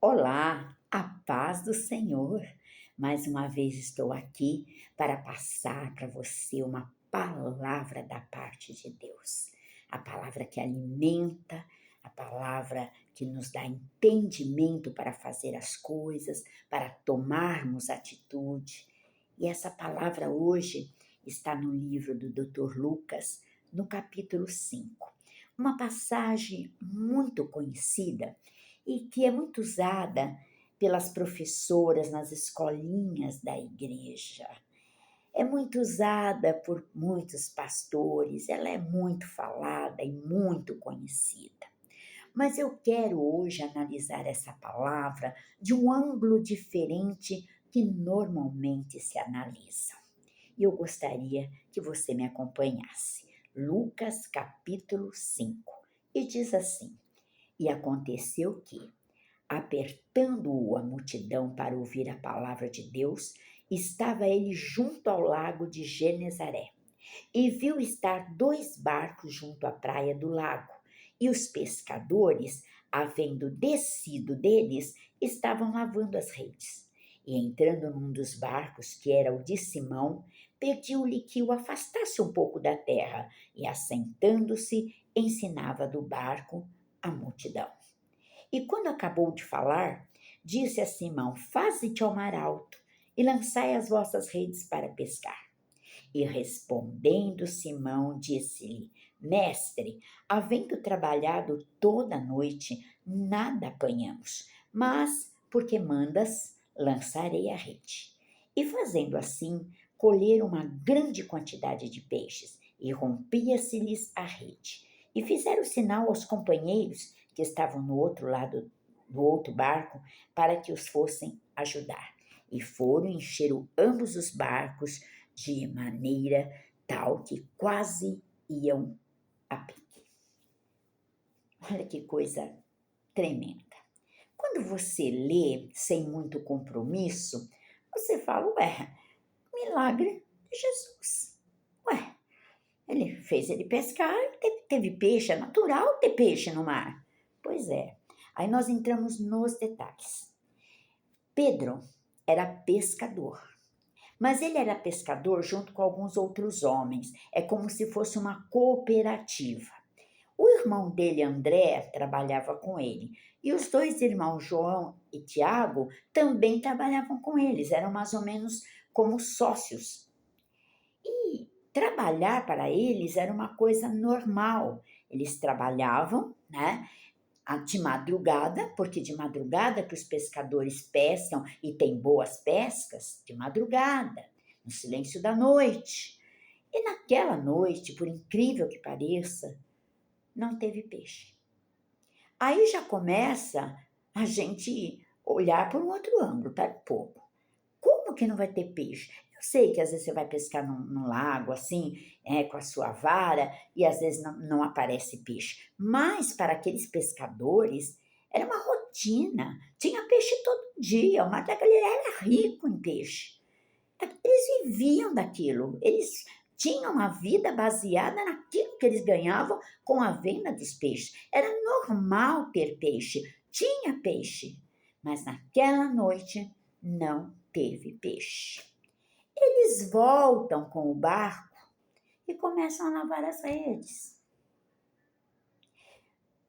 Olá, a paz do Senhor. Mais uma vez estou aqui para passar para você uma palavra da parte de Deus. A palavra que alimenta, a palavra que nos dá entendimento para fazer as coisas, para tomarmos atitude. E essa palavra hoje está no livro do Dr. Lucas, no capítulo 5. Uma passagem muito conhecida e que é muito usada pelas professoras nas escolinhas da igreja. É muito usada por muitos pastores, ela é muito falada e muito conhecida. Mas eu quero hoje analisar essa palavra de um ângulo diferente que normalmente se analisa. E eu gostaria que você me acompanhasse. Lucas capítulo 5. E diz assim: E aconteceu que, apertando-o a multidão para ouvir a palavra de Deus, estava ele junto ao lago de Genezaré, e viu estar 2 barcos junto à praia do lago, e os pescadores, havendo descido deles, estavam lavando as redes. E entrando num dos barcos, que era o de Simão, pediu-lhe que o afastasse um pouco da terra, e assentando-se, ensinava do barco a multidão. E quando acabou de falar, disse a Simão: Faze-te ao mar alto e lançai as vossas redes para pescar. E respondendo Simão, disse-lhe: Mestre, havendo trabalhado toda a noite, nada apanhamos, mas, porque mandas, lançarei a rede. E fazendo assim, colheram uma grande quantidade de peixes, e rompia-se-lhes a rede. E fizeram sinal aos companheiros que estavam no outro lado do outro barco para que os fossem ajudar. E foram encher ambos os barcos de maneira tal que quase iam a pique. Olha que coisa tremenda. Quando você lê sem muito compromisso, você fala: Ué, milagre de Jesus. Ué, ele fez ele pescar, teve peixe, é natural ter peixe no mar. Pois é. Aí nós entramos nos detalhes. Pedro era pescador, mas ele era pescador junto com alguns outros homens. É como se fosse uma cooperativa. O irmão dele, André, trabalhava com ele. E os 2 irmãos, João e Tiago, também trabalhavam com eles. Eram mais ou menos como sócios. E trabalhar para eles era uma coisa normal. Eles trabalhavam, né? De madrugada, porque de madrugada que os pescadores pescam e têm boas pescas, de madrugada, no silêncio da noite. E naquela noite, por incrível que pareça, não teve peixe. Aí já começa a gente olhar por um outro ângulo, tá? Pouco. Como que não vai ter peixe? Eu sei que às vezes você vai pescar num lago assim, com a sua vara, e às vezes não aparece peixe. Mas para aqueles pescadores era uma rotina. Tinha peixe todo dia. O mar da Galileia era rico em peixe. Eles viviam daquilo. Eles tinham uma vida baseada naquilo que eles ganhavam com a venda dos peixes. Era normal ter peixe. Tinha peixe. Mas naquela noite não teve peixe. Eles voltam com o barco e começam a lavar as redes.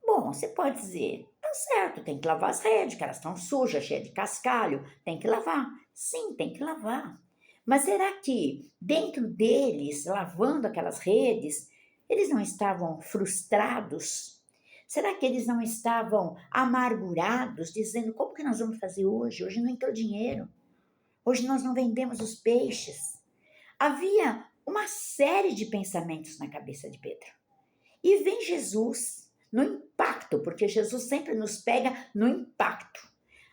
Bom, você pode dizer, tá certo, tem que lavar as redes, que elas estão sujas, cheias de cascalho, tem que lavar. Sim, tem que lavar. Mas será que dentro deles, lavando aquelas redes, eles não estavam frustrados? Será que eles não estavam amargurados, dizendo, como que nós vamos fazer hoje? Hoje não entrou dinheiro. Hoje nós não vendemos os peixes. Havia uma série de pensamentos na cabeça de Pedro. E vem Jesus no impacto, porque Jesus sempre nos pega no impacto.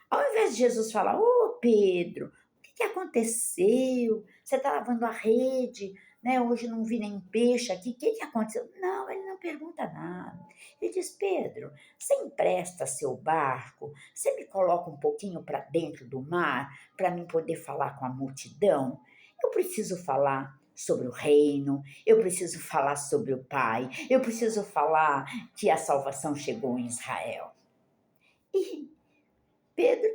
Ao invés de Jesus falar: Ô Pedro, o que aconteceu? Você está lavando a rede, né? Hoje não vi nem peixe aqui, o que aconteceu? Não, ele não pergunta nada. Ele diz: Pedro, você empresta seu barco? Você me coloca um pouquinho para dentro do mar para mim poder falar com a multidão? Eu preciso falar sobre o reino, eu preciso falar sobre o Pai, eu preciso falar que a salvação chegou em Israel. E Pedro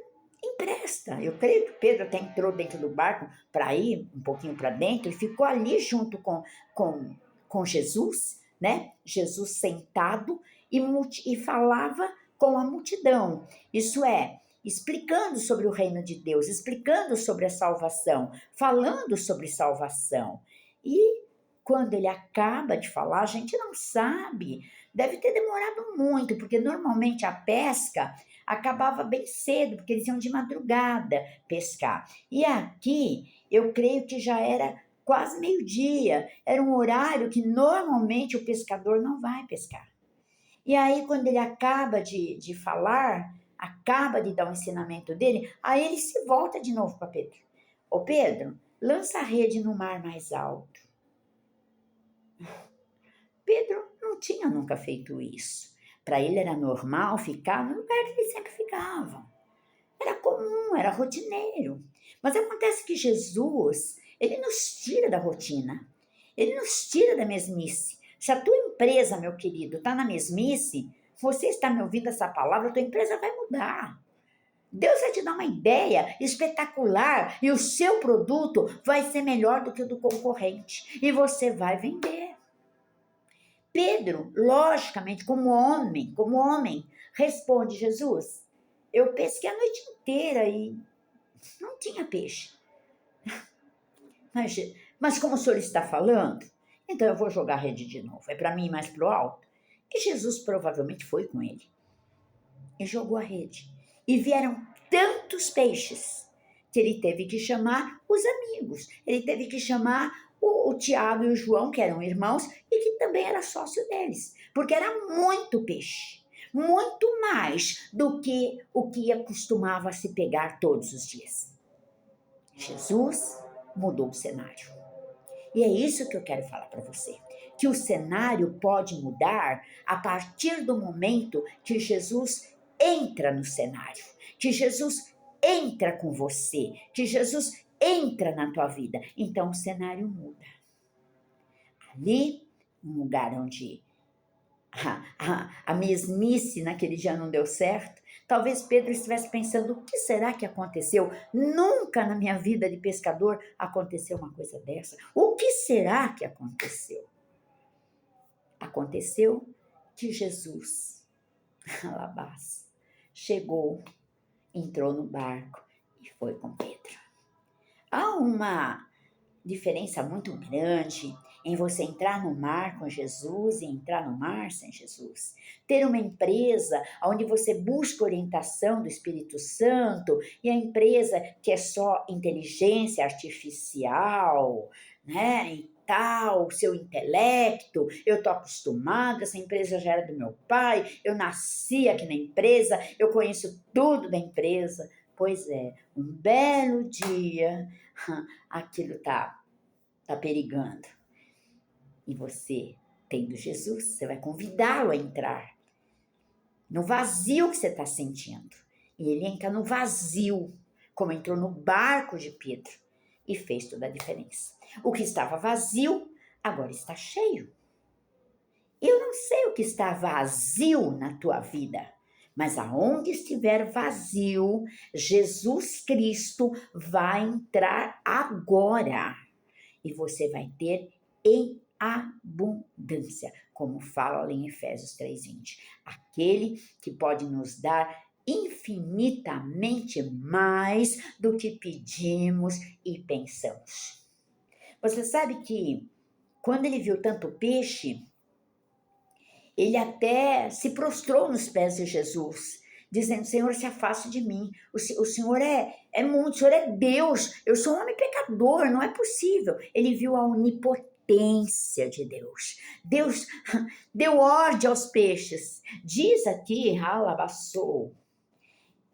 empresta. Eu creio que Pedro até entrou dentro do barco para ir um pouquinho para dentro e ficou ali junto com Jesus, né? Jesus sentado e falava com a multidão. Isso é, explicando sobre o reino de Deus, explicando sobre a salvação, falando sobre salvação. E quando ele acaba de falar, a gente não sabe, deve ter demorado muito, porque normalmente a pesca acabava bem cedo, porque eles iam de madrugada pescar. E aqui, eu creio que já era quase meio-dia, era um horário que normalmente o pescador não vai pescar. E aí, quando ele acaba de falar, acaba de dar o ensinamento dele, aí ele se volta de novo para Pedro. Ô Pedro, lança a rede no mar mais alto. Pedro não tinha nunca feito isso. Para ele era normal ficar no lugar que ele sempre ficava. Era comum, era rotineiro. Mas acontece que Jesus, ele nos tira da rotina. Ele nos tira da mesmice. Se a tua empresa, meu querido, está na mesmice, você está me ouvindo essa palavra, a tua empresa vai mudar. Deus vai te dar uma ideia espetacular e o seu produto vai ser melhor do que o do concorrente. E você vai vender. Pedro, logicamente, como homem, responde: Jesus, eu pesquei a noite inteira e não tinha peixe. Mas como o senhor está falando, então eu vou jogar a rede de novo. É para mim ir mais para o alto? E Jesus provavelmente foi com ele. E jogou a rede. E vieram tantos peixes que ele teve que chamar os amigos. Ele teve que chamar o Tiago e o João, que eram irmãos, e que também era sócio deles. Porque era muito peixe. Muito mais do que o que costumava se pegar todos os dias. Jesus mudou o cenário. E é isso que eu quero falar para você. Que o cenário pode mudar a partir do momento que Jesus entra no cenário. Que Jesus entra com você. Que Jesus entra na tua vida. Então o cenário muda. Ali, um lugar onde a mesmice naquele dia não deu certo, talvez Pedro estivesse pensando: o que será que aconteceu? Nunca na minha vida de pescador aconteceu uma coisa dessa. O que será que aconteceu? Aconteceu que Jesus, alabás, chegou, entrou no barco e foi com Pedro. Há uma diferença muito grande em você entrar no mar com Jesus e entrar no mar sem Jesus. Ter uma empresa onde você busca orientação do Espírito Santo e a empresa que é só inteligência artificial, né? E tal, seu intelecto, eu tô acostumada, essa empresa já era do meu pai, eu nasci aqui na empresa, eu conheço tudo da empresa. Pois é, um belo dia, aquilo tá perigando. E você, tendo Jesus, você vai convidá-lo a entrar no vazio que você está sentindo. E ele entra no vazio, como entrou no barco de Pedro, e fez toda a diferença. O que estava vazio, agora está cheio. Eu não sei o que está vazio na tua vida, mas aonde estiver vazio, Jesus Cristo vai entrar agora. E você vai ter em abundância, como fala em Efésios 3:20. Aquele que pode nos dar infinitamente mais do que pedimos e pensamos. Você sabe que quando ele viu tanto peixe, ele até se prostrou nos pés de Jesus, dizendo: Senhor, se afaste de mim, o Senhor é muito, o Senhor é Deus, eu sou um homem pecador, não é possível. Ele viu a onipotência de Deus. Deus deu ordem aos peixes. Diz aqui, Halabassou,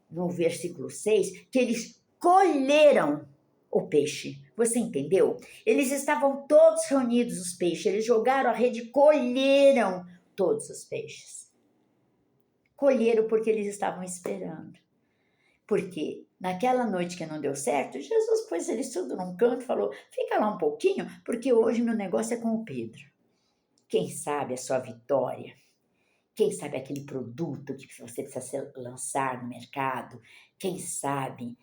no versículo 6, que eles colheram o peixe. Você entendeu? Eles estavam todos reunidos, os peixes, eles jogaram a rede, colheram todos os peixes. Colheram porque eles estavam esperando. Porque naquela noite que não deu certo, Jesus pôs eles tudo num canto e falou: fica lá um pouquinho, porque hoje meu negócio é com o Pedro. Quem sabe a sua vitória, Quem sabe aquele produto que você precisa lançar no mercado, quem sabe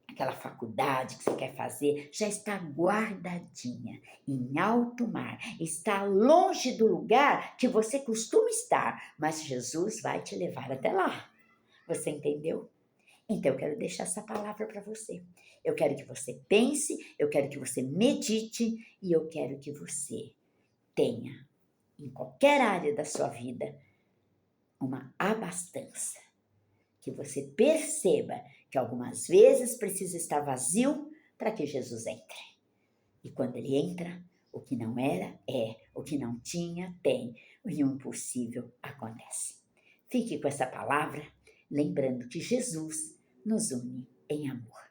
aquela faculdade que você quer fazer, já está guardadinha em alto mar, está longe do lugar que você costuma estar, mas Jesus vai te levar até lá. Você entendeu? Então, eu quero deixar essa palavra para você. Eu quero que você pense, eu quero que você medite e eu quero que você tenha, em qualquer área da sua vida, uma abastança. Que você perceba que algumas vezes precisa estar vazio para que Jesus entre. E quando ele entra, o que não era, é. O que não tinha, tem. E o impossível acontece. Fique com essa palavra, lembrando que Jesus nos une em amor.